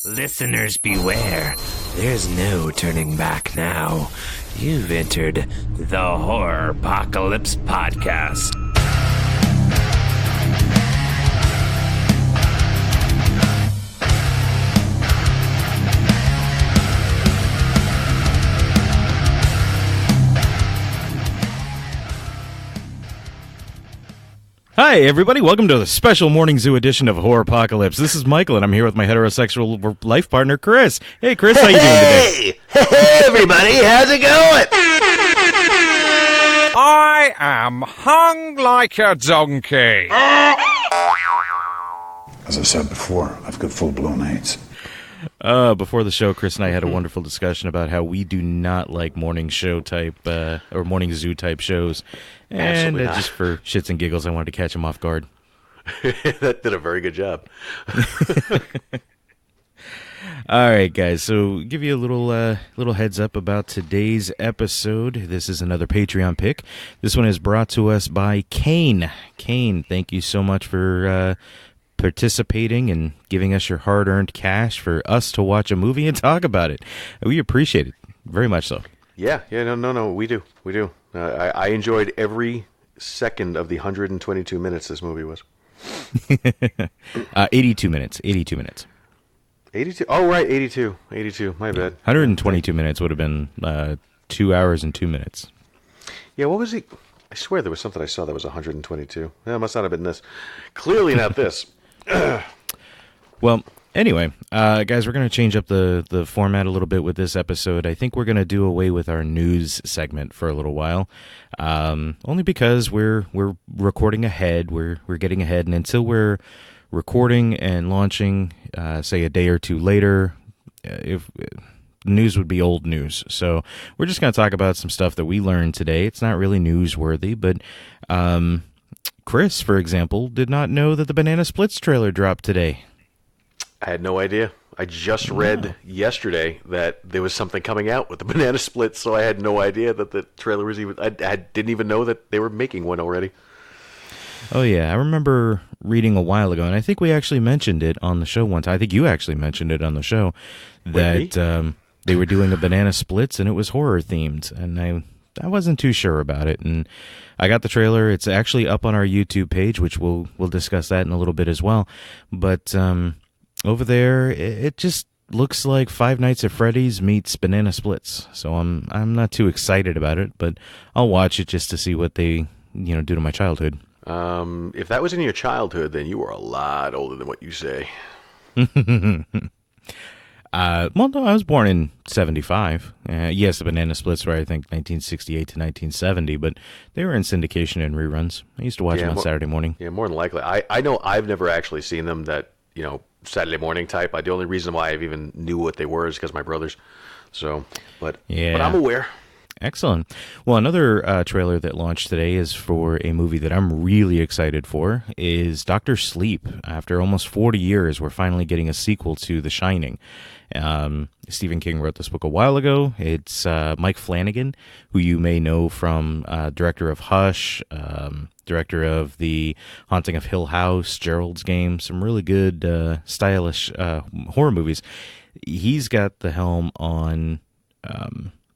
Listeners beware, there's no turning back now. You've entered the Horror Apocalypse Podcast. Hi, everybody. Welcome to the special Morning Zoo edition of Horror Apocalypse. This is Michael, and I'm here with my heterosexual life partner, Chris. Hey, Chris, how you doing today? Hey, everybody. How's it going? I am hung like a donkey. As I said before, I've got full-blown AIDS. Before the show, Chris and I had a wonderful discussion about how we do not like morning show type or morning zoo type shows. And just for shits and giggles, I wanted to catch him off guard. That did a very good job. All right, guys. So, give you a little heads up about today's episode. This is another Patreon pick. This one is brought to us by Kane. Kane, thank you so much for participating and giving us your hard-earned cash for us to watch a movie and talk about it. We appreciate it very much. So. Yeah. No. We do. I enjoyed every second of the 122 minutes this movie was. 82 minutes. 82. Oh, right, 82. My bad. 122 minutes would have been 2 hours and 2 minutes. Yeah, what was he? I swear there was something I saw that was 122. It must not have been this. Clearly not this. Well, anyway, guys, we're going to change up the format a little bit with this episode. I think we're going to do away with our news segment for a little while, only because we're recording ahead. We're getting ahead, and until we're recording and launching, say a day or two later, if news would be old news. So we're just going to talk about some stuff that we learned today. It's not really newsworthy, but Chris, for example, did not know that the Banana Splits trailer dropped today. I had no idea. I just read yesterday that there was something coming out with the Banana Splits, so I had no idea that the trailer was even... I didn't even know that they were making one already. Oh, yeah. I remember reading a while ago, and I think we actually mentioned it on the show one time. I think you actually mentioned it on the show, that they were doing a Banana Splits, and it was horror-themed, and I wasn't too sure about it, and I got the trailer. It's actually up on our YouTube page, which we'll discuss that in a little bit as well, but over there, it just looks like Five Nights at Freddy's meets Banana Splits, so I'm not too excited about it, but I'll watch it just to see what they do to my childhood. If that was in your childhood, then you were a lot older than what you say. Well, no, I was born in 75. Yes, the Banana Splits were, I think, 1968 to 1970, but they were in syndication and reruns. I used to watch them on Saturday morning. Yeah, more than likely. I know I've never actually seen them, that, Saturday morning type. The only reason why I even knew what they were is because my brothers. So, but I'm aware. Excellent. Well, another trailer that launched today is for a movie that I'm really excited for, is Dr. Sleep. After almost 40 years, we're finally getting a sequel to The Shining. Stephen King wrote this book a while ago. It's Mike Flanagan, who you may know from director of Hush, director of The Haunting of Hill House, Gerald's Game, some really good, stylish horror movies. He's got the helm on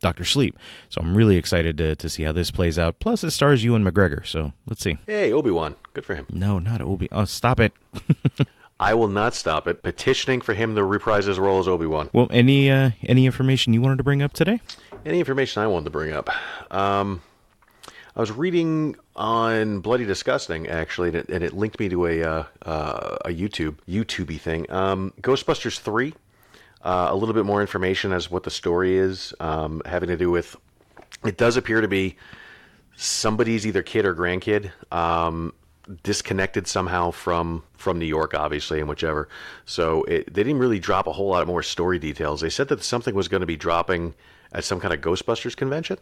Dr. Sleep. So I'm really excited to see how this plays out. Plus, it stars Ewan McGregor, so let's see. Hey, Obi-Wan. Good for him. No, not Obi. Oh, stop it. I will not stop it. Petitioning for him to reprise his role as Obi-Wan. Well, any information you wanted to bring up today? Any information I wanted to bring up. I was reading on Bloody Disgusting, actually, and it linked me to a YouTube-y thing. Ghostbusters 3. A little bit more information as what the story is, having to do with, it does appear to be somebody's either kid or grandkid, disconnected somehow from New York, obviously, and whichever. So they didn't really drop a whole lot more story details. They said that something was going to be dropping at some kind of Ghostbusters convention,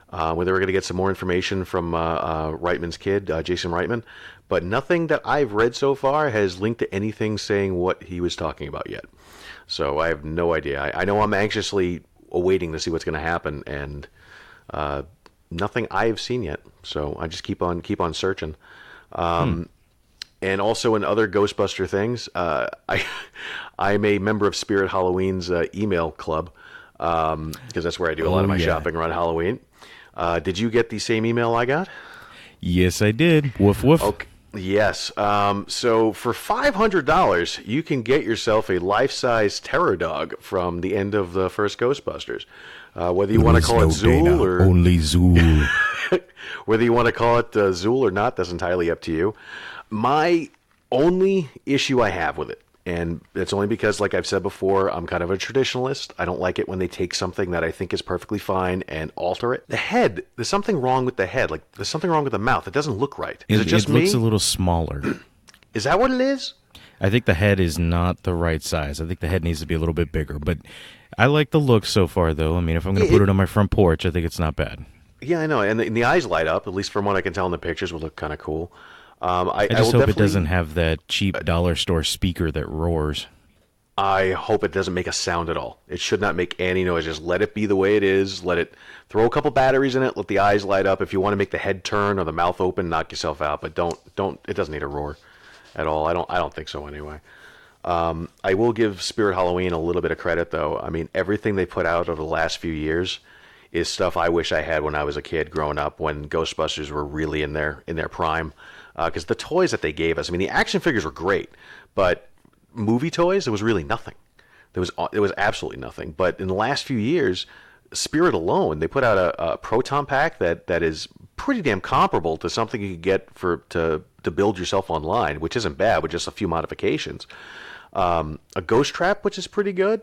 where they were going to get some more information from Reitman's kid, Jason Reitman. But nothing that I've read so far has linked to anything saying what he was talking about yet. So I have no idea. I know I'm anxiously awaiting to see what's going to happen, and nothing I have seen yet. So I just keep on searching. And also in other Ghostbuster things, I'm a member of Spirit Halloween's email club because that's where I do a lot of my shopping around Halloween. Did you get the same email I got? Yes, I did. Woof, woof. Okay. Yes. So for $500, you can get yourself a life-size terror dog from the end of the first Ghostbusters. Whether you want to call it Zool or only Zool. whether you want to call it Zool or not, that's entirely up to you. My only issue I have with it, and it's only because, like I've said before, I'm kind of a traditionalist. I don't like it when they take something that I think is perfectly fine and alter it. The head, there's something wrong with the head. Like, there's something wrong with the mouth. It doesn't look right. Is it just me? It looks a little smaller. Is that what it is? I think the head is not the right size. I think the head needs to be a little bit bigger. But I like the look so far, though. I mean, if I'm going to put it on my front porch, I think it's not bad. Yeah, I know. And the eyes light up, at least from what I can tell in the pictures, would look kind of cool. I just hope it doesn't have that cheap dollar store speaker that roars. I hope it doesn't make a sound at all. It should not make any noise. Just let it be the way it is. Let it throw a couple batteries in it. Let the eyes light up. If you want to make the head turn or the mouth open, knock yourself out. But don't. It doesn't need a roar at all. I don't think so anyway. I will give Spirit Halloween a little bit of credit though. I mean, everything they put out over the last few years is stuff I wish I had when I was a kid growing up, when Ghostbusters were really in their prime. Because the toys that they gave us, I mean, the action figures were great, but movie toys, there was really nothing. There was absolutely nothing. But in the last few years, Spirit alone, they put out a proton pack that is pretty damn comparable to something you could get to build yourself online, which isn't bad with just a few modifications. A ghost trap, which is pretty good.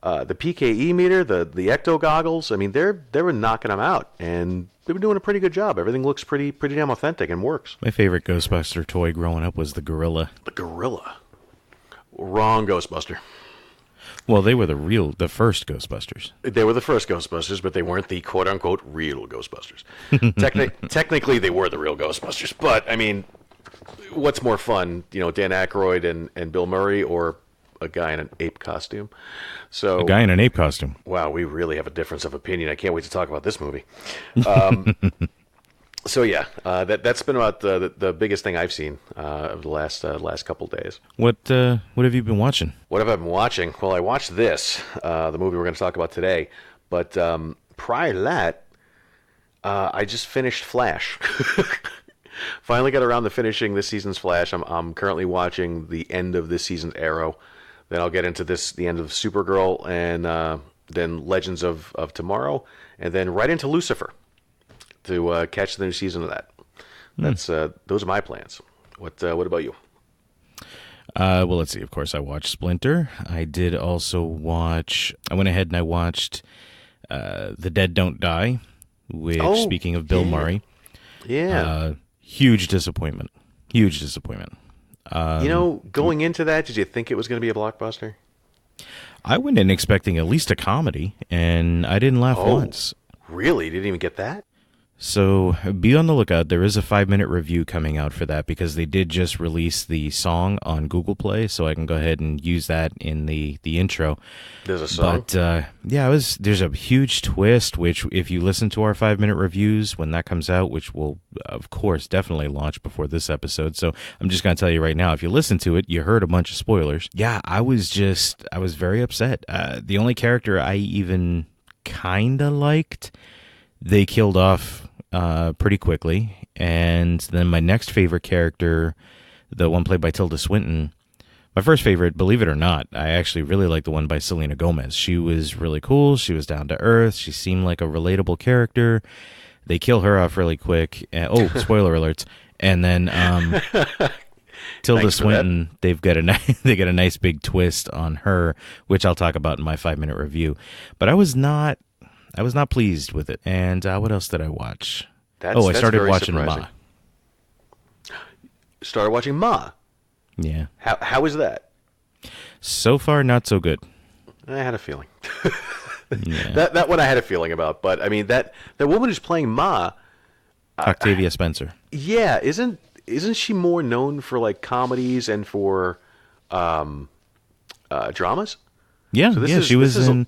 The PKE meter, the ecto goggles. I mean, they were knocking them out, and they've been doing a pretty good job. Everything looks pretty damn authentic and works. My favorite Ghostbuster toy growing up was the gorilla. The gorilla. Wrong Ghostbuster. Well, they were the first Ghostbusters. They were the first Ghostbusters, but they weren't the quote-unquote real Ghostbusters. Technically, they were the real Ghostbusters, but, I mean, what's more fun, Dan Aykroyd and Bill Murray, or a guy in an ape costume? So a guy in an ape costume. Wow, we really have a difference of opinion. I can't wait to talk about this movie. So yeah, that's been about the biggest thing I've seen of the last couple days. What have you been watching? What have I been watching? Well, I watched this, the movie we're going to talk about today. But prior to that, I just finished Flash. Finally got around to finishing this season's Flash. I'm currently watching the end of this season's Arrow. Then I'll get into the end of Supergirl, and then Legends of Tomorrow, and then right into Lucifer to catch the new season of that. That's those are my plans. What about you? Well, let's see. Of course, I watched Splinter. I did also watch. I went ahead and I watched The Dead Don't Die. Which, speaking of Bill Murray, huge disappointment. Huge disappointment. Going into that, did you think it was going to be a blockbuster? I went in expecting at least a comedy, and I didn't laugh once. Really? You didn't even get that? So be on the lookout. There is a 5-minute review coming out for that because they did just release the song on Google Play, so I can go ahead and use that in the intro. There's a song? But, there's a huge twist, which if you listen to our 5-minute reviews when that comes out, which will, of course, definitely launch before this episode, so I'm just going to tell you right now, if you listen to it, you heard a bunch of spoilers. Yeah, I was very upset. The only character I even kind of liked, they killed off pretty quickly. And then my next favorite character, the one played by Tilda Swinton, my first favorite, believe it or not, I actually really like the one by Selena Gomez. She was really cool. She was down to earth. She seemed like a relatable character. They kill her off really quick. Spoiler alerts. And then Tilda Swinton, they get a nice big twist on her, which I'll talk about in my 5-minute review. But I was not pleased with it. And what else did I watch? I started watching Ma. Started watching Ma? Yeah. How is that? So far, not so good. I had a feeling. Yeah. That one I had a feeling about. But, I mean, that woman who's playing Ma... Octavia Spencer. Yeah, isn't she more known for, like, comedies and for dramas? Yeah, so she was in...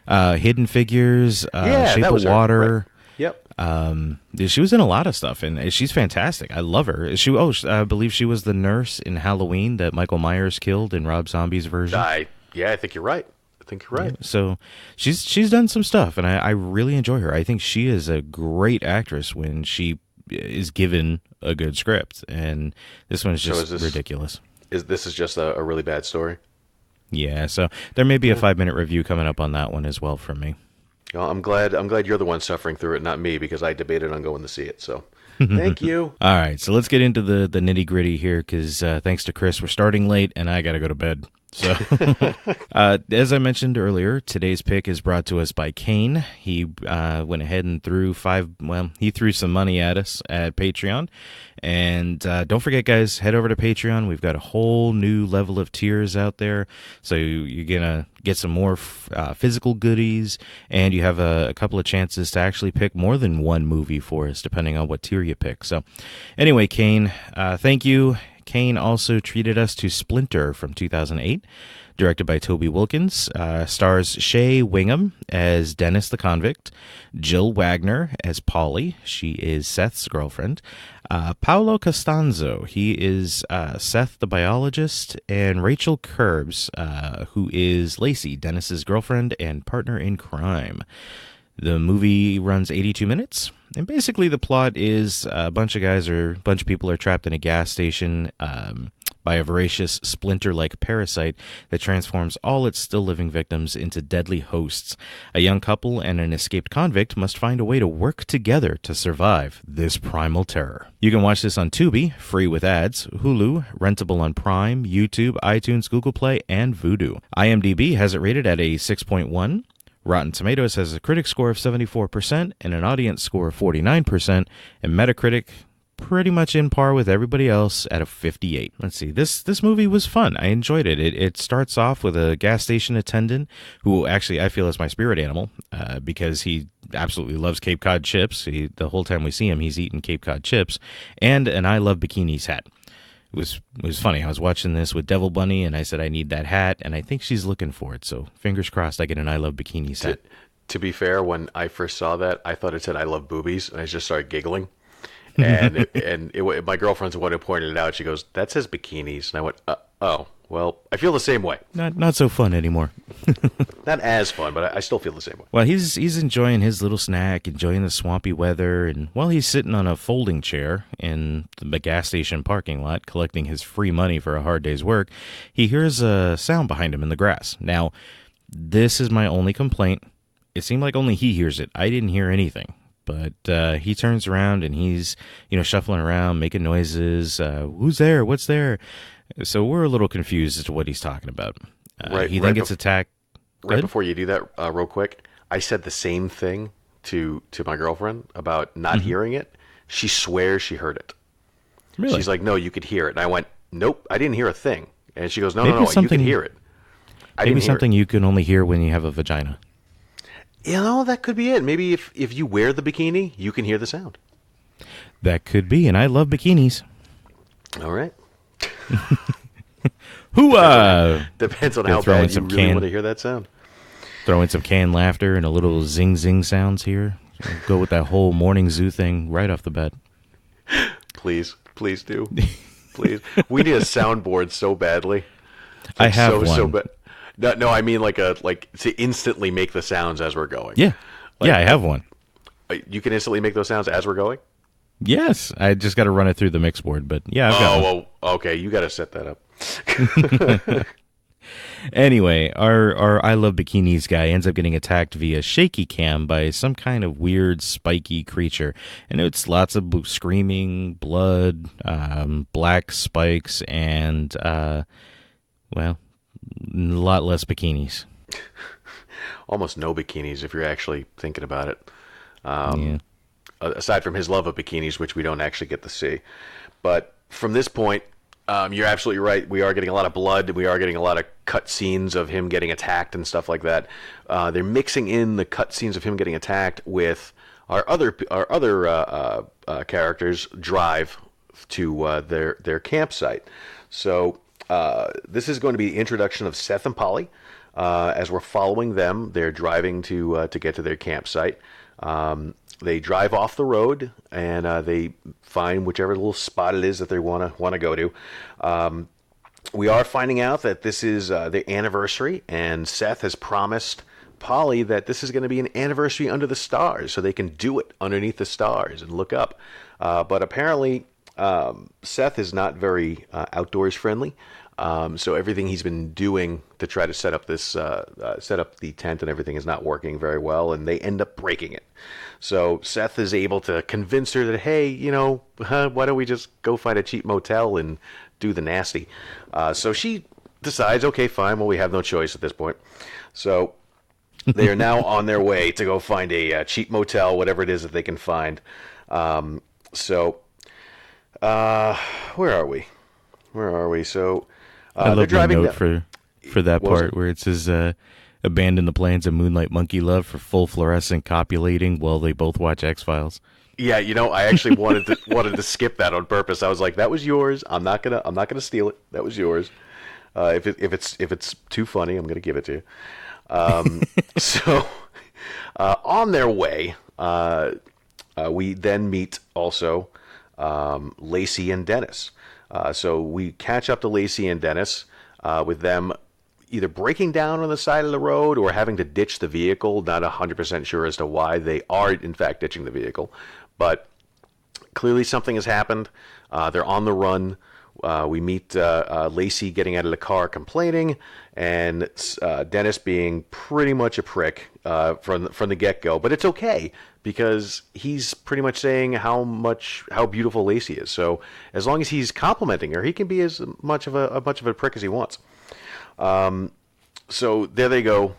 Hidden Figures, Shape of Water. Right. Yep. She was in a lot of stuff, and she's fantastic. I love her. I believe she was the nurse in Halloween that Michael Myers killed in Rob Zombie's version. I think you're right. So she's done some stuff, and I really enjoy her. I think she is a great actress when she is given a good script, and this one is just ridiculous. This is just a really bad story? Yeah, so there may be a 5-minute review coming up on that one as well from me. Well, I'm glad you're the one suffering through it, not me, because I debated on going to see it. So, thank you. All right, so let's get into the nitty gritty here, because thanks to Chris, we're starting late, and I got to go to bed. So, as I mentioned earlier, today's pick is brought to us by Kane. He went ahead and threw some money at us at Patreon. And don't forget, guys, head over to Patreon. We've got a whole new level of tiers out there. So you're going to get some more physical goodies, and you have a couple of chances to actually pick more than one movie for us, depending on what tier you pick. So anyway, Kane, thank you. Kane also treated us to Splinter from 2008, directed by Toby Wilkins. Stars Shea Wingham as Dennis the convict, Jill Wagner as Polly, she is Seth's girlfriend, Paolo Costanzo, he is Seth the biologist, and Rachel Curbs, who is Lacey, Dennis's girlfriend and partner in crime. The movie runs 82 minutes, and basically the plot is a bunch of people are trapped in a gas station by a voracious splinter-like parasite that transforms all its still living victims into deadly hosts. A young couple and an escaped convict must find a way to work together to survive this primal terror. You can watch this on Tubi, free with ads, Hulu, rentable on Prime, YouTube, iTunes, Google Play, and Vudu. IMDb has it rated at a 6.1. Rotten Tomatoes has a critic score of 74% and an audience score of 49%, and Metacritic pretty much in par with everybody else at a 58. Let's see, this movie was fun. I enjoyed it. It starts off with a gas station attendant who actually I feel is my spirit animal because he absolutely loves Cape Cod chips. The whole time we see him, he's eating Cape Cod chips, and an I Love Bikinis hat. It was funny. I was watching this with Devil Bunny, and I said, I need that hat, and I think she's looking for it. So fingers crossed I get an I Love Bikinis hat. To be fair, when I first saw that, I thought it said I love boobies, and I just started giggling. And my girlfriend's the one who pointed it out. She goes, that says bikinis. And I went, oh, well, I feel the same way. Not so fun anymore. Not as fun, but I still feel the same way. Well, he's enjoying his little snack, enjoying the swampy weather, and while he's sitting on a folding chair in the gas station parking lot collecting his free money for a hard day's work, he hears a sound behind him in the grass. Now, this is my only complaint. It seemed like only he hears it. I didn't hear anything. But he turns around and he's, shuffling around, making noises. Who's there? What's there? So we're a little confused as to what he's talking about. He then gets attacked. Right before you do that, real quick, I said the same thing to my girlfriend about not hearing it. She swears she heard it. Really? She's like, no, you could hear it. And I went, nope, I didn't hear a thing. And she goes, no, you can hear it. Maybe something you can only hear when you have a vagina. That could be it. Maybe if you wear the bikini, you can hear the sound. That could be, and I love bikinis. All right. Depends on how bad you really want to hear that sound. Throw in some canned laughter and a little zing sounds here. Go with that whole morning zoo thing right off the bat. Please do. Please. We need a soundboard so badly. I have one. So bad. No, I mean like to instantly make the sounds as we're going. Yeah. I have one. You can instantly make those sounds as we're going? Yes. I just got to run it through the mix board, but yeah, I've got one. Well, okay, you got to set that up. Anyway, our I Love Bikinis guy ends up getting attacked via shaky cam by some kind of weird spiky creature. And it's lots of screaming, blood, black spikes, and, a lot less bikinis. Almost no bikinis if you're actually thinking about it. Aside from his love of bikinis, which we don't actually get to see. But from this point, you're absolutely right. We are getting a lot of blood. We are getting a lot of cut scenes of him getting attacked and stuff like that. They're mixing in the cut scenes of him getting attacked with our other characters' drive to their campsite. So this is going to be the introduction of Seth and Polly. As we're following them, they're driving to get to their campsite. They drive off the road and they find whichever little spot it is that they want to go to. We are finding out that this is the anniversary, and Seth has promised Polly that this is going to be an anniversary under the stars, so they can do it underneath the stars and look up. But apparently, Seth is not very outdoors friendly. So everything he's been doing to try to set up the tent and everything is not working very well, and they end up breaking it. So Seth is able to convince her that, hey, why don't we just go find a cheap motel and do the nasty? So she decides, okay, fine. Well, we have no choice at this point. So they are now on their way to go find a cheap motel, whatever it is that they can find. Where are we? So I love they're the driving note for that part where it says, abandon the plans of Moonlight Monkey Love for full fluorescent copulating while they both watch X-Files. Yeah, I actually wanted to skip that on purpose. I was like, that was yours. I'm not gonna steal it. That was yours. If it's too funny, I'm gonna give it to you. On their way, we then meet also Lacey and Dennis. So we catch up to Lacey and Dennis with them either breaking down on the side of the road or having to ditch the vehicle. Not 100% sure as to why they are, in fact, ditching the vehicle. But clearly something has happened. They're on the run. We meet Lacey getting out of the car complaining, and Dennis being pretty much a prick from the get-go. But it's okay, because he's pretty much saying how beautiful Lacey is. So as long as he's complimenting her, he can be as much of a prick as he wants. So there they go,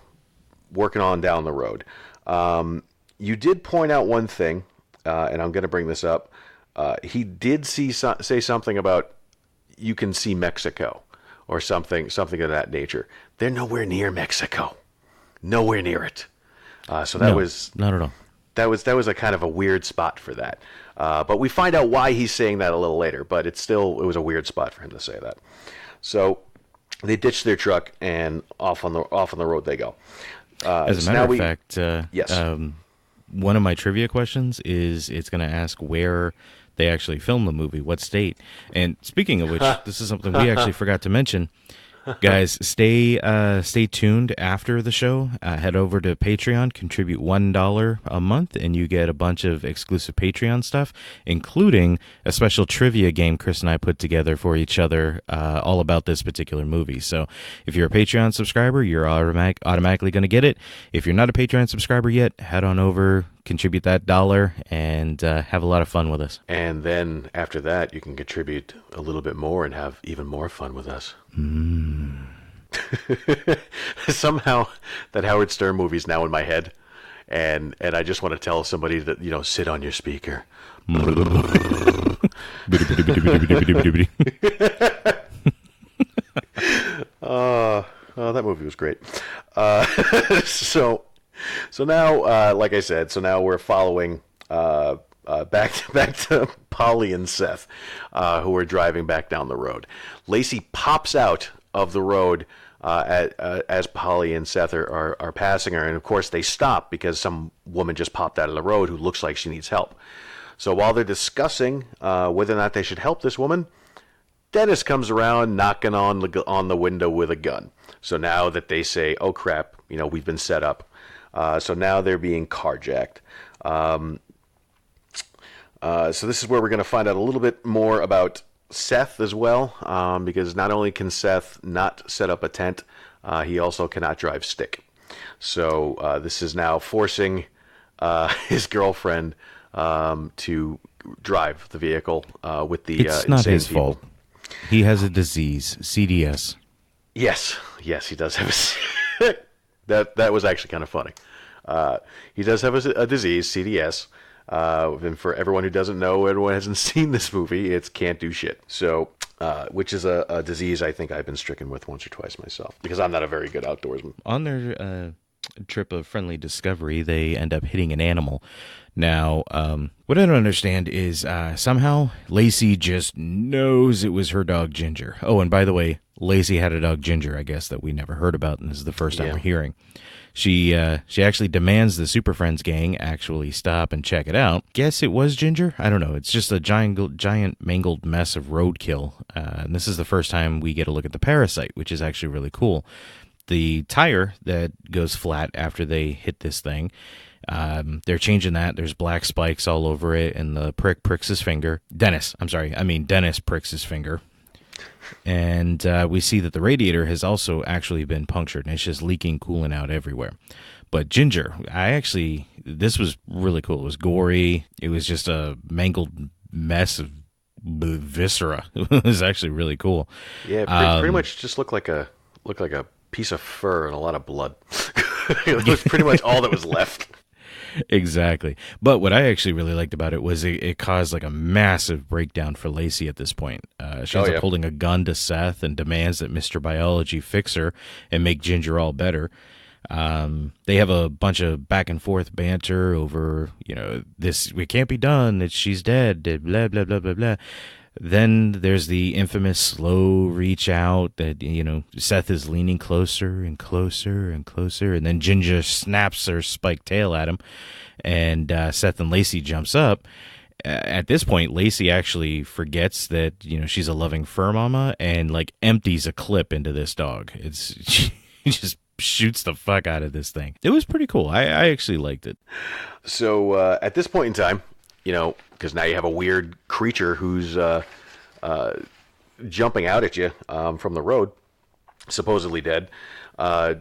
working on down the road. You did point out one thing, and I'm going to bring this up. He did say something about you can see Mexico or something of that nature. They're nowhere near Mexico, nowhere near it. So that was not at all. That was a kind of a weird spot for that. But we find out why he's saying that a little later. But it was a weird spot for him to say that. So they ditch their truck and off on the road they go. As a matter of fact, yes. One of my trivia questions is it's going to ask where they actually filmed the movie, what state. And speaking of which, this is something we actually forgot to mention. Guys, stay tuned after the show. Head over to Patreon, contribute $1 a month, and you get a bunch of exclusive Patreon stuff, including a special trivia game Chris and I put together for each other, all about this particular movie. So if you're a Patreon subscriber, you're automatically going to get it. If you're not a Patreon subscriber yet, head on over, contribute that $1, and have a lot of fun with us. And then after that, you can contribute a little bit more and have even more fun with us. Somehow that Howard Stern movie is now in my head, and I just want to tell somebody that, sit on your speaker. That movie was great. So now, like I said, now we're following back to Polly and Seth, who are driving back down the road. Lacey pops out of the road as Polly and Seth are passing her, and of course they stop because some woman just popped out of the road who looks like she needs help. So while they're discussing whether or not they should help this woman, Dennis comes around knocking on the window with a gun. So now that they say, "Oh crap, we've been set up," so now they're being carjacked. So this is where we're going to find out a little bit more about Seth as well, because not only can Seth not set up a tent, he also cannot drive stick. So this is now forcing his girlfriend to drive the vehicle with the It's not his people. fault. He has a disease, CDS. Yes, he does have a... that was actually kind of funny. He does have a disease, CDS. And for everyone who doesn't know, everyone hasn't seen this movie, it's can't do shit. So, which is a disease I think I've been stricken with once or twice myself, because I'm not a very good outdoorsman. On their trip of friendly discovery, they end up hitting an animal. Now, what I don't understand is somehow Lacey just knows it was her dog Ginger. Oh, and by the way, Lacey had a dog, Ginger, I guess, that we never heard about, and this is the first time Yeah. we're hearing. She actually demands the Super Friends gang actually stop and check it out. Guess it was Ginger? I don't know. It's just a giant mangled mess of roadkill. And this is the first time we get a look at the parasite, which is actually really cool. The tire that goes flat after they hit this thing, they're changing that. There's black spikes all over it, and the pricks his finger. Dennis pricks his finger. And we see that the radiator has also actually been punctured, and it's just leaking coolant out everywhere. But Ginger, this was really cool. It was gory. It was just a mangled mess of viscera. It was actually really cool. Yeah, pretty much just looked like a piece of fur and a lot of blood. It was pretty much all that was left. Exactly. But what I actually really liked about it was it caused like a massive breakdown for Lacey at this point. She ends up holding a gun to Seth and demands that Mr. Biology fix her and make Ginger all better. They have a bunch of back and forth banter over, this, it can't be done, she's dead, blah, blah, blah, blah, blah. Then there's the infamous slow reach out that, Seth is leaning closer and closer and closer, and then Ginger snaps her spiked tail at him, and Seth and Lacey jumps up. At this point, Lacey actually forgets that, she's a loving fur mama and, empties a clip into this dog. She just shoots the fuck out of this thing. It was pretty cool. I actually liked it. So at this point in time, because now you have a weird creature who's jumping out at you from the road, supposedly dead. Oh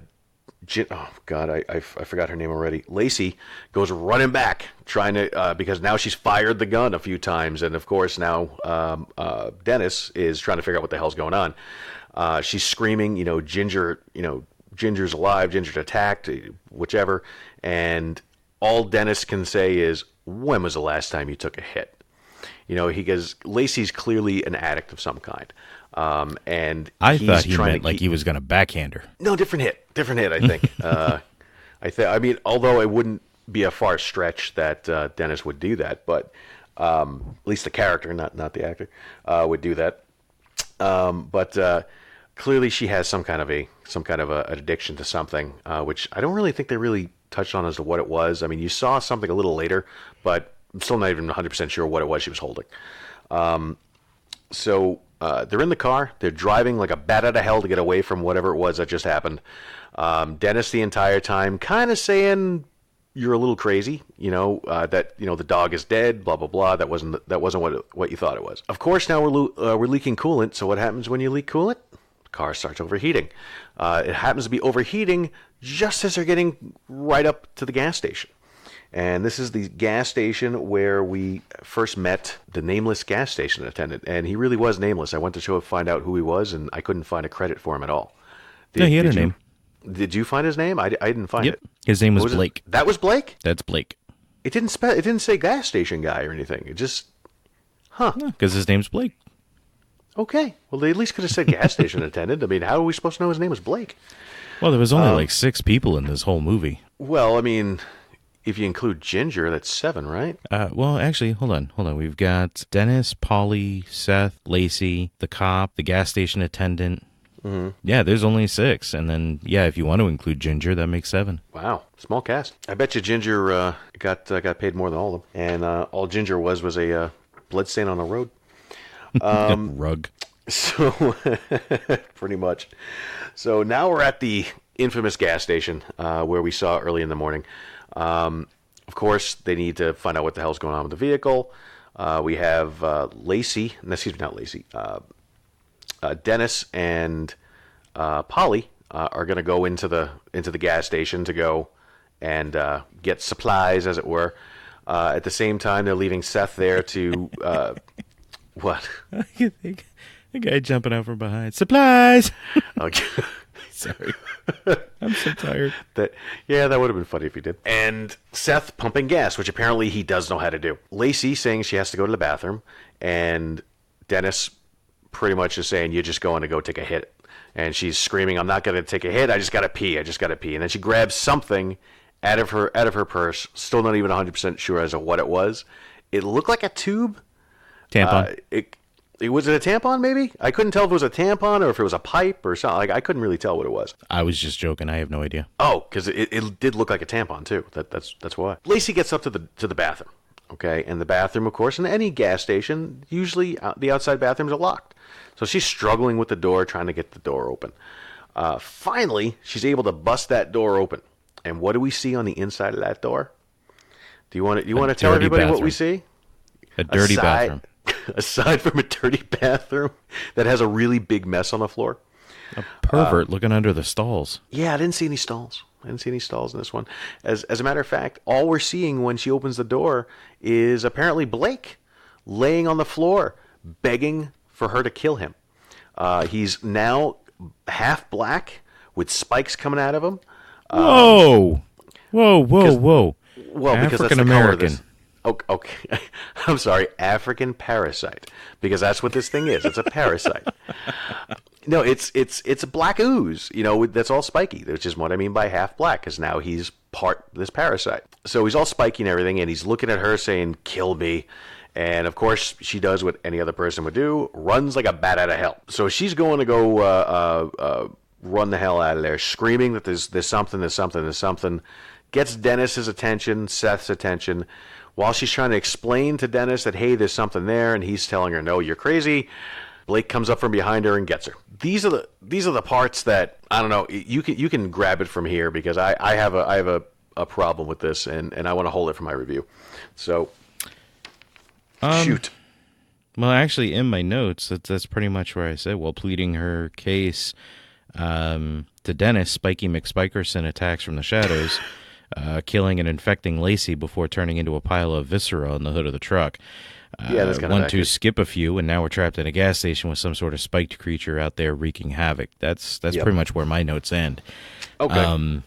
God, I forgot her name already. Lacey goes running back, trying to because now she's fired the gun a few times, and of course now Dennis is trying to figure out what the hell's going on. She's screaming, Ginger, Ginger's alive, Ginger's attacked, whichever, and all Dennis can say is, "When was the last time you took a hit?" He goes, Lacey's clearly an addict of some kind. And I thought he meant he was going to backhand her. No, different hit, I think. I mean, although it wouldn't be a far stretch that Dennis would do that, but at least the character, not the actor, would do that. But clearly she has some kind of an addiction to something, which I don't really think they really touched on as to what it was. I mean, you saw something a little later, but I'm still not even 100% sure what it was she was holding. So they're in the car. They're driving like a bat out of hell to get away from whatever it was that just happened. Dennis the entire time kind of saying, "You're a little crazy," that the dog is dead, blah blah blah. That wasn't what you thought it was. Of course, now we're leaking coolant. So what happens when you leak coolant? The car starts overheating. It happens to be overheating just as they're getting right up to the gas station. And this is the gas station where we first met the nameless gas station attendant. And he really was nameless. I went to find out who he was, and I couldn't find a credit for him at all. He had a name. Did you find his name? I didn't find it. His name was Blake. That was Blake? That's Blake. It didn't say gas station guy or anything. It just, Because his name's Blake. Okay. Well, they at least could have said gas station attendant. I mean, how are we supposed to know his name was Blake? Well, there was only 6 people in this whole movie. Well, I mean, if you include Ginger, that's 7, right? Well, actually, hold on. We've got Dennis, Polly, Seth, Lacey, the cop, the gas station attendant. Mm-hmm. Yeah, there's only 6. And then, if you want to include Ginger, that makes 7. Wow. Small cast. I bet you Ginger got paid more than all of them. And all Ginger was a bloodstain on the road. Rug. So, pretty much. So now we're at the infamous gas station where we saw early in the morning. Of course, they need to find out what the hell's going on with the vehicle. We have Dennis and Polly are going to go into the gas station to go and get supplies, as it were. At the same time, they're leaving Seth there to what? You think the guy jumping out from behind supplies? Okay. Sorry, I'm so tired. That would have been funny if he did. And Seth pumping gas, which apparently he does know how to do. Lacey saying she has to go to the bathroom, and Dennis pretty much is saying, "You're just going to go take a hit." And she's screaming, "I'm not going to take a hit. I just got to pee. And then she grabs something out of her purse. Still not even 100% sure as to what it was. It looked like a tube. Tampon. Was it a tampon, maybe? I couldn't tell if it was a tampon or if it was a pipe or something. Like, I couldn't really tell what it was. I was just joking. I have no idea. Oh, because it did look like a tampon, too. That's why. Lacey gets up to the bathroom, okay? And the bathroom, of course, in any gas station, usually the outside bathrooms are locked. So she's struggling with the door, trying to get the door open. Finally, she's able to bust that door open. And what do we see on the inside of that door? Do you want to tell everybody what we see? A dirty bathroom. Aside from a dirty bathroom that has a really big mess on the floor. A pervert looking under the stalls. Yeah, I didn't see any stalls. I didn't see any stalls in this one. As a matter of fact, all we're seeing when she opens the door is apparently Blake laying on the floor, begging for her to kill him. He's now half black with spikes coming out of him. Whoa! Whoa! Well, because that's the color of African-American. this. Okay. I'm sorry, African parasite, because that's what this thing is. It's a parasite. No, it's a black ooze, that's all spiky, which is what I mean by half black, because now he's part this parasite. So he's all spiky and everything, and he's looking at her saying, "Kill me." And of course, she does what any other person would do, runs like a bat out of hell. So she's going to go run the hell out of there, screaming that there's something. Gets Dennis's attention, Seth's attention, while she's trying to explain to Dennis that, hey, there's something there, and he's telling her, no, you're crazy. Blake comes up from behind her and gets her. These are the parts that, I don't know, you can grab it from here, because I have a problem with this, and I want to hold it for my review. So, shoot. Well, actually, in my notes, that's pretty much where I said, while pleading her case to Dennis, Spiky McSpikerson attacks from the shadows, killing and infecting Lacey before turning into a pile of viscera on the hood of the truck. Yeah, that's kind of one, two, skip a few, and now we're trapped in a gas station with some sort of spiked creature out there wreaking havoc. That's pretty much where my notes end. Okay.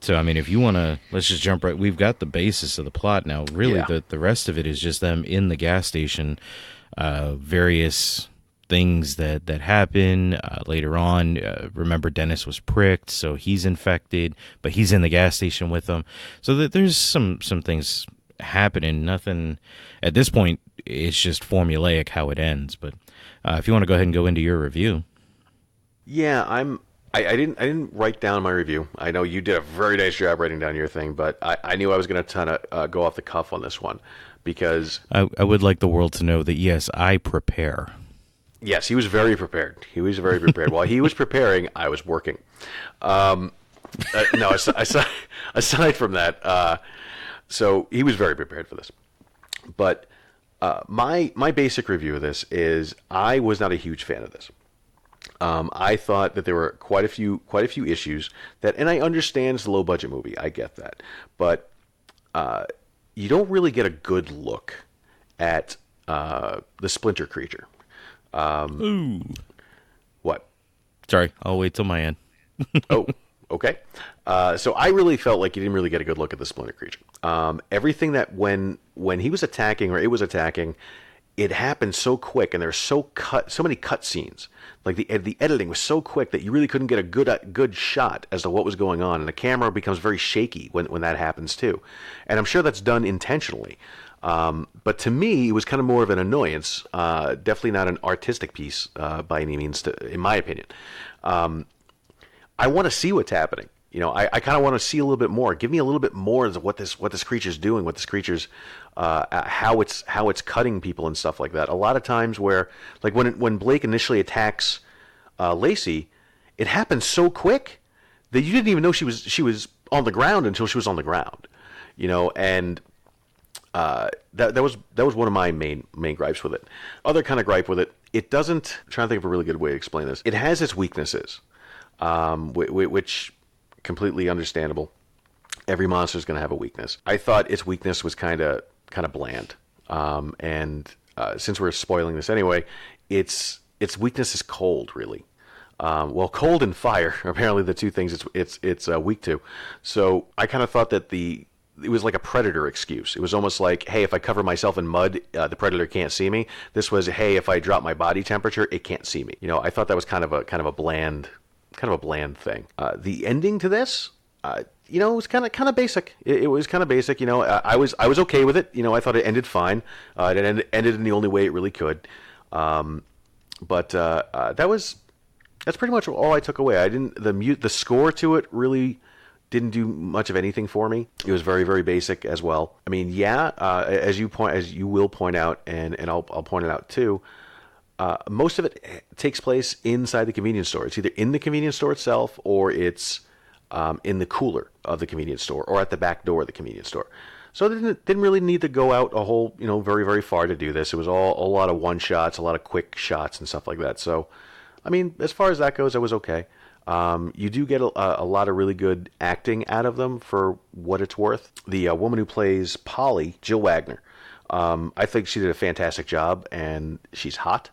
So, I mean, if you want to, let's just jump right. We've got the basis of the plot now. Really, the rest of it is just them in the gas station, various things that happen later on. Remember, Dennis was pricked, so he's infected, but he's in the gas station with them. So that there's some things happening. Nothing at this point. It's just formulaic how it ends. But if you want to go ahead and go into your review, yeah, I didn't write down my review. I know you did a very nice job writing down your thing, but I knew I was going to go off the cuff on this one, because I would like the world to know that yes, I prepare. Yes, he was very prepared. While he was preparing, I was working. No, aside from that, so he was very prepared for this. But my basic review of this is I was not a huge fan of this. I thought that there were quite a few issues that, and I understand it's a low budget movie. I get that, but you don't really get a good look at the Splinter creature. Ooh. What? Sorry, I'll wait till my end. Oh, okay. So I really felt like you didn't really get a good look at the Splinter creature. Everything that when he was attacking, or it was attacking, it happened so quick, and there were so many cut scenes. Like the editing was so quick that you really couldn't get a good shot as to what was going on, and the camera becomes very shaky when that happens too. And I'm sure that's done intentionally. But to me, it was kind of more of an annoyance. Definitely not an artistic piece by any means, in my opinion. I want to see what's happening. I kind of want to see a little bit more. Give me a little bit more of what this creature's doing, what this creature's how it's cutting people and stuff like that. A lot of times where, like when Blake initially attacks Lacey, it happens so quick that you didn't even know she was on the ground until she was on the ground. And that was one of my main gripes with it. Other kind of gripe with it, it doesn't. I'm trying to think of a really good way to explain this. It has its weaknesses, which completely understandable. Every monster is going to have a weakness. I thought its weakness was kind of bland, and since we're spoiling this anyway, its weakness is cold, really. Cold and fire are apparently the two things it's weak to. So I kind of thought that it was like a Predator excuse. It was almost like, hey, if I cover myself in mud, the Predator can't see me. This was, hey, if I drop my body temperature, it can't see me. I thought that was kind of a bland thing. The ending to this, it was kind of basic. It was kind of basic. I was okay with it. I thought it ended fine. It ended in the only way it really could. But that's pretty much all I took away. I didn't the score to it really didn't do much of anything for me. It was very, very basic as well. I mean, as you will point out, and I'll point it out too. Most of it takes place inside the convenience store. It's either in the convenience store itself, or it's in the cooler of the convenience store, or at the back door of the convenience store. So they didn't really need to go out a whole, very, very far to do this. It was all a lot of one shots, a lot of quick shots and stuff like that. So, I mean, as far as that goes, it was okay. You do get a lot of really good acting out of them for what it's worth. The woman who plays Polly, Jill Wagner, I think she did a fantastic job, and she's hot.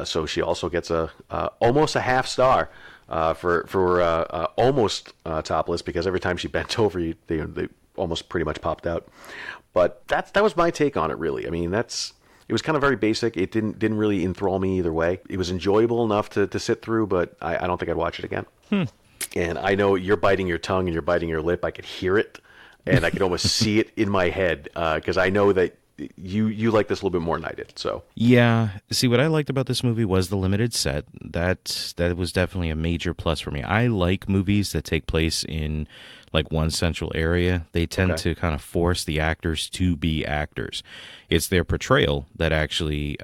So she also gets almost a half star for almost topless, because every time she bent over, they almost pretty much popped out. But that was my take on it, really. I mean, it was kind of very basic. It didn't really enthrall me either way. It was enjoyable enough to sit through, but I don't think I'd watch it again. And I know you're biting your tongue and you're biting your lip. I could hear it, and I could almost see it in my head, because I know that you like this a little bit more than I did. So yeah, see, what I liked about this movie was the limited set. That was definitely a major plus for me. I like movies that take place in like one central area. They tend to kind of force the actors to be actors. It's their portrayal that actually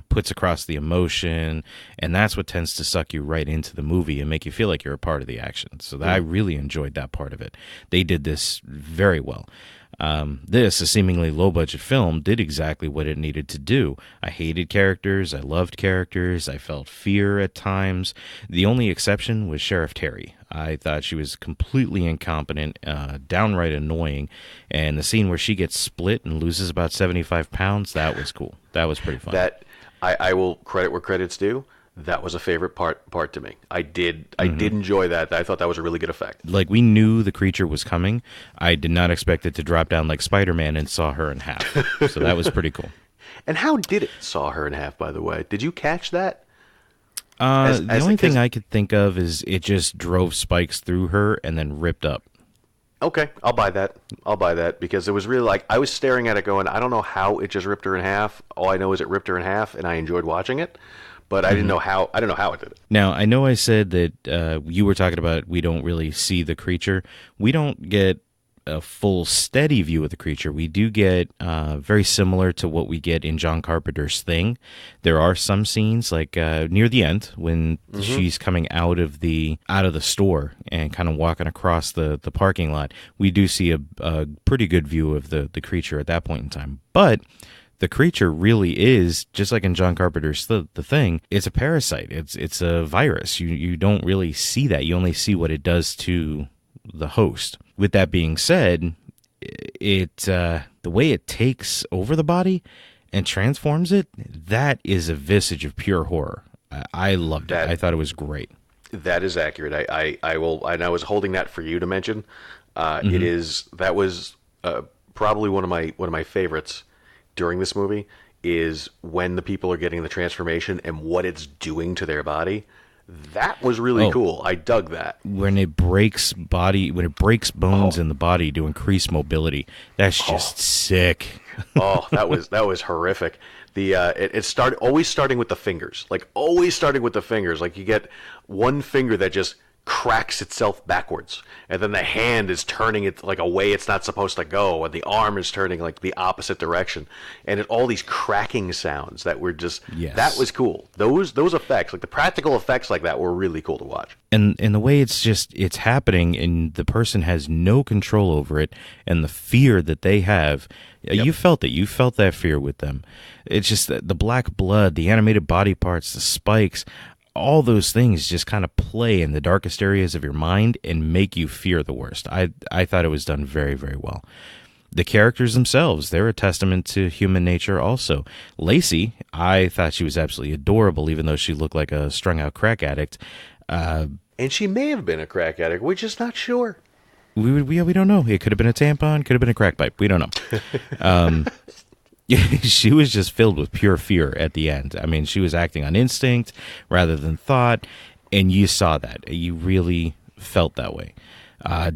puts across the emotion, and that's what tends to suck you right into the movie and make you feel like you're a part of the action. So I really enjoyed that part of it. They did this very well. This, a seemingly low-budget film, did exactly what it needed to do. I hated characters. I loved characters. I felt fear at times. The only exception was Sheriff Terry. I thought she was completely incompetent, downright annoying, and the scene where she gets split and loses about 75 pounds, that was cool. That was pretty fun. That I will credit where credit's due. That was a favorite part to me. I did enjoy that. I thought that was a really good effect. Like, we knew the creature was coming. I did not expect it to drop down like Spider-Man and saw her in half. So that was pretty cool. And how did it saw her in half, by the way? Did you catch that? The only thing I could think of is it just drove spikes through her and then ripped up. Okay, I'll buy that because it was really like, I was staring at it going, I don't know how it just ripped her in half. All I know is it ripped her in half, and I enjoyed watching it. But I didn't know how. I don't know how it did it. Now, I know I said that you were talking about we don't really see the creature. We don't get a full steady view of the creature. We do get very similar to what we get in John Carpenter's Thing. There are some scenes like near the end when she's coming out of the store and kind of walking across the parking lot. We do see a pretty good view of the creature at that point in time, but the creature really is, just like in John Carpenter's The Thing, it's a parasite. It's a virus. You don't really see that. You only see what it does to the host. With that being said, the way it takes over the body and transforms it, that is a visage of pure horror. I loved it. I thought it was great. That is accurate. I will, and I was holding that for you to mention. That was probably one of my favorites during this movie, is when the people are getting the transformation and what it's doing to their body. That was really cool. I dug that. When it breaks bones in the body to increase mobility, that's just sick. That was horrific. It started always starting with the fingers. Like you get one finger that just cracks itself backwards, and then the hand is turning it like a way it's not supposed to go, and the arm is turning like the opposite direction, and all these cracking sounds that were just that was cool. Those effects, like the practical effects like that, were really cool to watch. And the way it's happening, and the person has no control over it, and the fear that they have, you felt that fear with them. It's just the black blood, the animated body parts, the spikes. All those things just kind of play in the darkest areas of your mind and make you fear the worst. I thought it was done very, very well. The characters themselves, they're a testament to human nature also. Lacey, I thought she was absolutely adorable, even though she looked like a strung-out crack addict. And she may have been a crack addict. We're just not sure. We don't know. It could have been a tampon, could have been a crack pipe. We don't know. She was just filled with pure fear at the end. I mean, she was acting on instinct rather than thought, and you saw that. You really felt that way.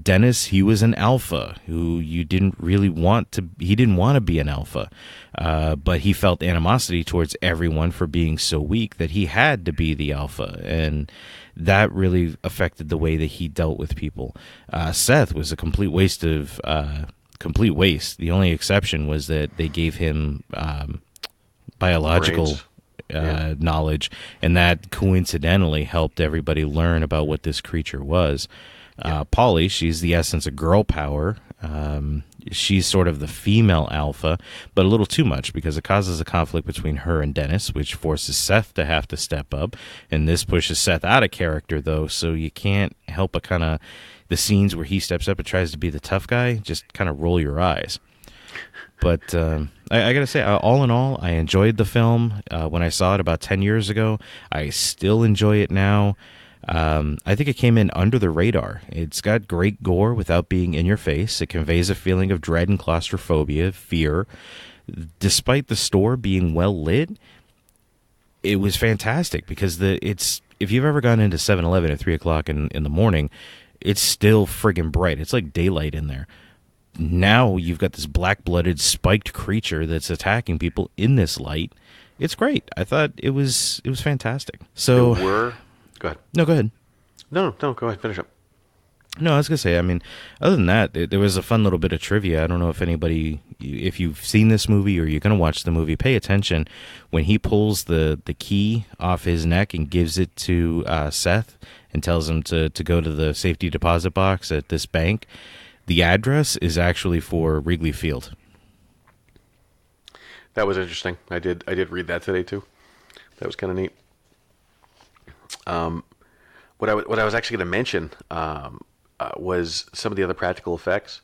Dennis, he was an alpha who you didn't really want to. He didn't want to be an alpha, but he felt animosity towards everyone for being so weak that he had to be the alpha, and that really affected the way that he dealt with people. Seth was a complete waste of complete waste. The only exception was that they gave him biological knowledge, and that coincidentally helped everybody learn about what this creature was. Polly, she's the essence of girl power. She's sort of the female alpha, but a little too much because it causes a conflict between her and Dennis, which forces Seth to have to step up. And this pushes Seth out of character, though, so you can't help but kind of, the scenes where he steps up and tries to be the tough guy, just kind of roll your eyes. But I got to say, all in all, I enjoyed the film. When I saw it about 10 years ago, I still enjoy it now. I think it came in under the radar. It's got great gore without being in your face. It conveys a feeling of dread and claustrophobia, fear. Despite the store being well lit, it was fantastic because if you've ever gone into 7-Eleven at 3 o'clock in the morning, it's still friggin' bright. It's like daylight in there. Now you've got this black-blooded, spiked creature that's attacking people in this light. It's great. I thought it was fantastic. So Go ahead. No, go ahead. No, go ahead. Finish up. No, I was going to say, I mean, other than that, there was a fun little bit of trivia. I don't know if you've seen this movie or you're going to watch the movie, pay attention. When he pulls the key off his neck and gives it to Seth and tells him to go to the safety deposit box at this bank, the address is actually for Wrigley Field. That was interesting. I did read that today, too. That was kind of neat. What I was actually going to mention was some of the other practical effects.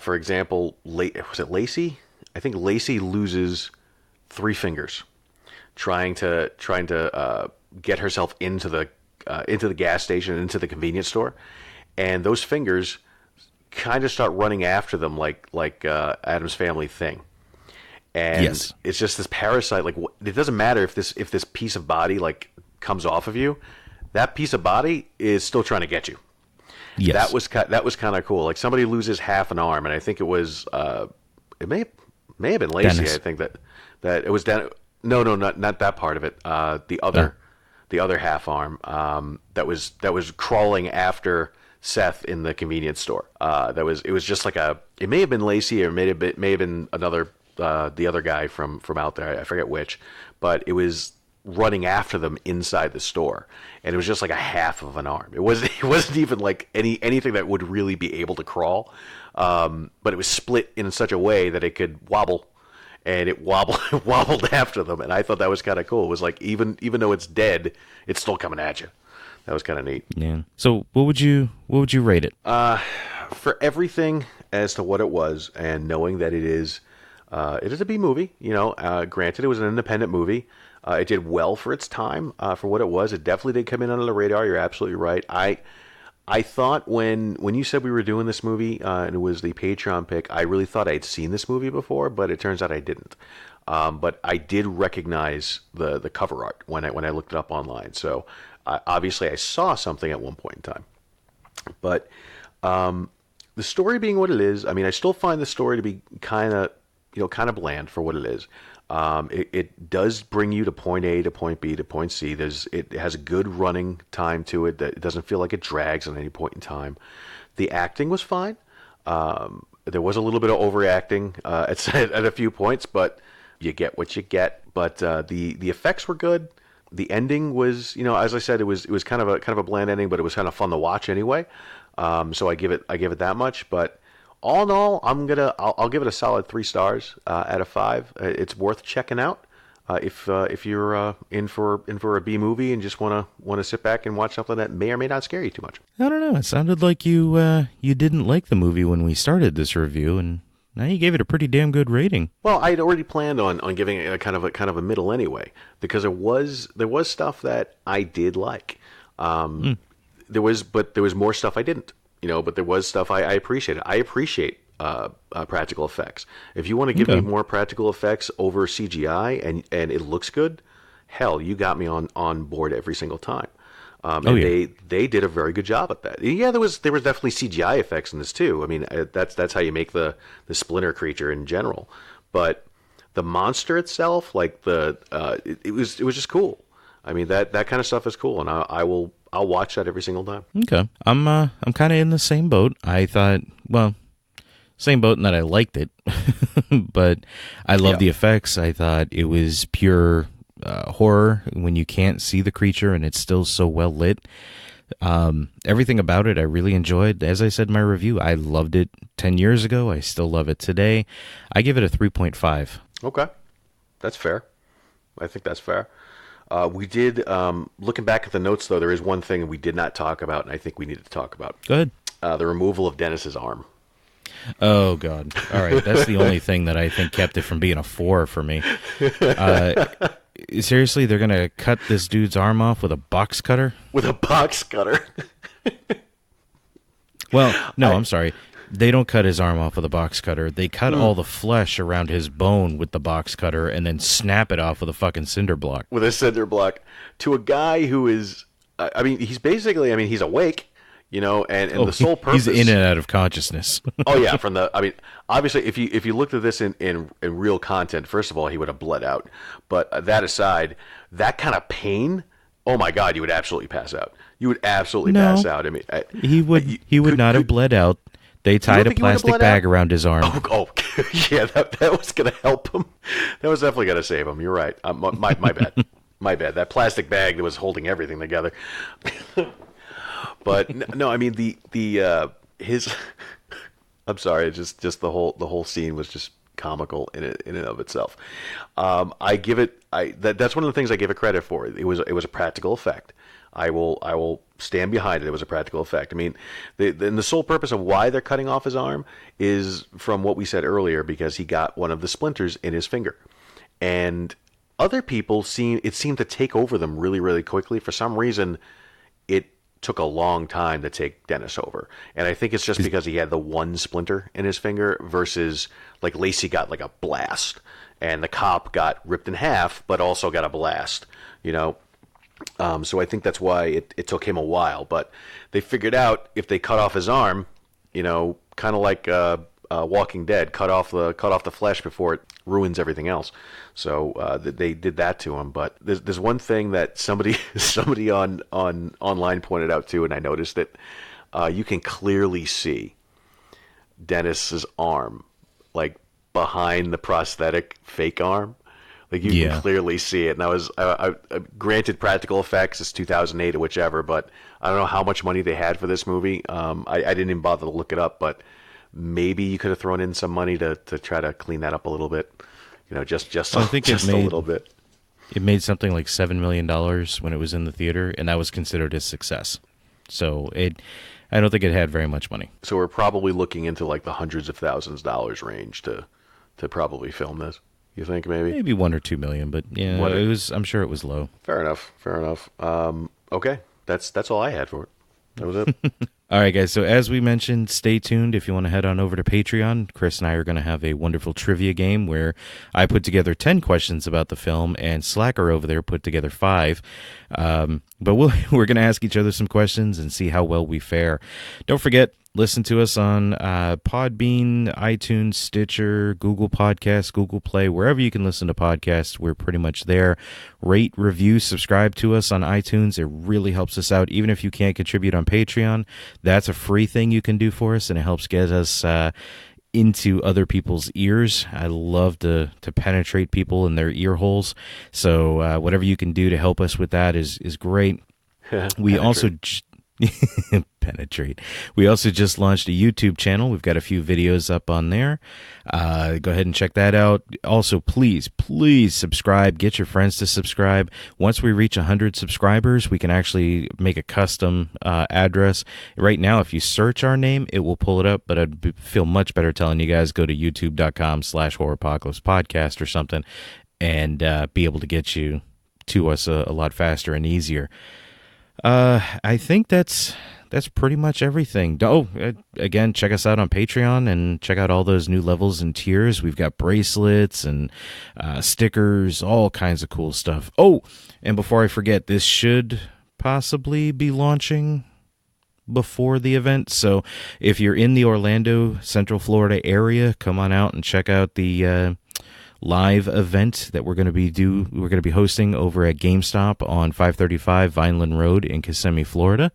For example, was it Lacey? I think Lacey loses 3 fingers trying to get herself into the gas station, into the convenience store, and those fingers kind of start running after them like Addams Family thing. And yes. It's just this parasite. Like, it doesn't matter if this piece of body comes off of you, that piece of body is still trying to get you. Yes. That was kind of cool. Like, somebody loses half an arm, and I think it was it may have been Lacey. Dennis. I think that it was No, not that part of it. The other half arm that was crawling after Seth in the convenience store. It was just like it may have been Lacey or may have been another the other guy from out there. I forget which, but it was running after them inside the store, and it was just like a half of an arm. It wasn't even like anything that would really be able to crawl, but it was split in such a way that it could wobble, and it wobbled after them. And I thought that was kind of cool. It was like even though it's dead, it's still coming at you. That was kind of neat. Yeah. So what would you rate it? For everything as to what it was, and knowing that it is a B movie. Granted, it was an independent movie. It did well for its time, for what it was. It definitely did come in under the radar. You're absolutely right. I thought when you said we were doing this movie, and it was the Patreon pick, I really thought I'd seen this movie before, but it turns out I didn't. But I did recognize the cover art when I looked it up online. So obviously I saw something at one point in time. But the story being what it is, I mean, I still find the story to be kind of bland for what it is. It does bring you to point A to point B to point C. It has a good running time to it. That it doesn't feel like it drags at any point in time. The acting was fine. There was a little bit of overacting at a few points, but you get what you get. But the effects were good. The ending was, as I said, it was kind of a bland ending, but it was kind of fun to watch anyway. So I give it that much. But all in all, I'll give it a solid 3 stars out of 5. It's worth checking out if you're in for a B movie and just want to sit back and watch something that may or may not scare you too much. I don't know. It sounded like you didn't like the movie when we started this review, and now you gave it a pretty damn good rating. Well, I'd already planned on giving it a kind of a middle anyway, because there was stuff that I did like. There was more stuff I didn't. But there was stuff I appreciated. I appreciate practical effects. If you want to give me more practical effects over CGI and it looks good, hell, you got me on board every single time. And they did a very good job at that. Yeah, there was definitely CGI effects in this too. I mean, that's how you make the Splinter creature in general. But the monster itself, like it was just cool. I mean, that kind of stuff is cool, and I'll watch that every single time. Okay, I'm kind of in the same boat. I thought, well, same boat in that I liked it, but I love the effects. I thought it was pure horror when you can't see the creature and it's still so well lit. Everything about it I really enjoyed. As I said in my review, I loved it 10 years ago. I still love it today. I give it a 3.5. Okay, that's fair. I think that's fair. We did, looking back at the notes, though, there is one thing we did not talk about, and I think we need to talk about. Go ahead. The removal of Dennis's arm. Oh, God. All right, that's the only thing that I think kept it from being a 4 for me. Seriously, they're going to cut this dude's arm off with a box cutter? With a box cutter? Well, no, I'm sorry. They don't cut his arm off with a box cutter. They cut all the flesh around his bone with the box cutter and then snap it off with a fucking cinder block. With a cinder block. To a guy who is, I mean, he's basically, I mean, he's awake, you know, and the sole purpose. He's in and out of consciousness. Oh, yeah. I mean, obviously, if you looked at this in real content, first of all, he would have bled out. But that aside, that kind of pain, oh my God, you would absolutely pass out. You would absolutely pass out. I mean, he would not have bled out. They tied a plastic bag around his arm. Oh yeah, that was going to help him. That was definitely going to save him. You're right. My bad. My bad. That plastic bag that was holding everything together. But no, I mean his. I'm sorry. Just the whole scene was just comical in and of itself. I give it. That's one of the things I give it credit for. It was a practical effect. I will stand behind it. It was a practical effect. I mean, the sole purpose of why they're cutting off his arm is from what we said earlier, because he got one of the splinters in his finger, and other people seemed to take over them really, really quickly. For some reason, it took a long time to take Dennis over, and I think it's just because he had the one splinter in his finger versus like Lacey got like a blast, and the cop got ripped in half, but also got a blast. You know. So I think that's why it took him a while, but they figured out if they cut off his arm, you know, kind of like Walking Dead, cut off the flesh before it ruins everything else. So they did that to him. But there's one thing that somebody on online pointed out too, and I noticed it. You can clearly see Dennis's arm, like behind the prosthetic fake arm. Like you can clearly see it, and that was granted practical effects. It's 2008 or whichever, but I don't know how much money they had for this movie. I didn't even bother to look it up, but maybe you could have thrown in some money to try to clean that up a little bit. You know, just a little bit. It made something like $7 million when it was in the theater, and that was considered a success. So I don't think it had very much money. So we're probably looking into like the hundreds of thousands of dollars range to probably film this. You think maybe 1 or 2 million, but yeah, it was. I'm sure it was low. Fair enough. Okay, that's all I had for it. That was it. All right, guys. So as we mentioned, stay tuned if you want to head on over to Patreon. Chris and I are going to have a wonderful trivia game where I put together 10 questions about the film, and Slacker over there put together 5. But we're going to ask each other some questions and see how well we fare. Don't forget, listen to us on Podbean, iTunes, Stitcher, Google Podcasts, Google Play, wherever you can listen to podcasts. We're pretty much there. Rate, review, subscribe to us on iTunes. It really helps us out. Even if you can't contribute on Patreon, that's a free thing you can do for us, and it helps get us into other people's ears. I love to penetrate people in their ear holes. So whatever you can do to help us with that is great. We also penetrate. We also just launched a YouTube channel. We've got a few videos up on there. Go ahead and check that out. Also, please subscribe. Get your friends to subscribe. Once we reach 100 subscribers, we can actually make a custom address. Right now, if you search our name, it will pull it up, but I'd feel much better telling you guys go to youtube.com/horrorapocalypse podcast or something and be able to get you to us a lot faster and easier. I think that's pretty much everything. Again, check us out on Patreon and check out all those new levels and tiers. We've got bracelets and stickers, all kinds of cool stuff. Oh, and before I forget, this should possibly be launching before the event. So if you're in the Orlando, Central Florida area, come on out and check out the live event that we're going to be hosting over at GameStop on 535 Vineland Road in Kissimmee, Florida.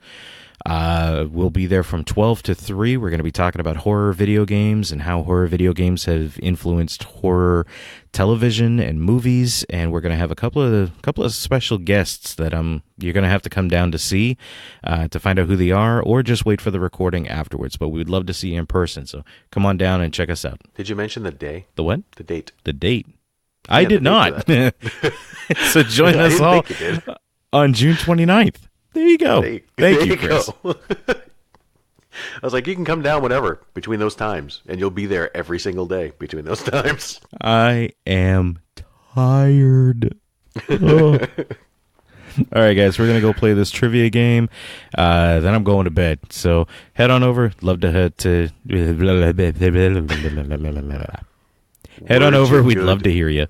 We'll be there from 12 to 3. We're going to be talking about horror video games and how horror video games have influenced horror television and movies. And we're going to have a couple of special guests that you're going to have to come down to see to find out who they are, or just wait for the recording afterwards. But we'd love to see you in person. So come on down and check us out. Did you mention the day? The what? The date. The date. I did not. So join us all on June 29th. There you go. Thank you, Chris. I was like, you can come down whenever between those times, and you'll be there every single day between those times. I am tired. Oh. All right, guys, we're going to go play this trivia game. Then I'm going to bed. So head on over. Love to head on over. We'd love to hear you.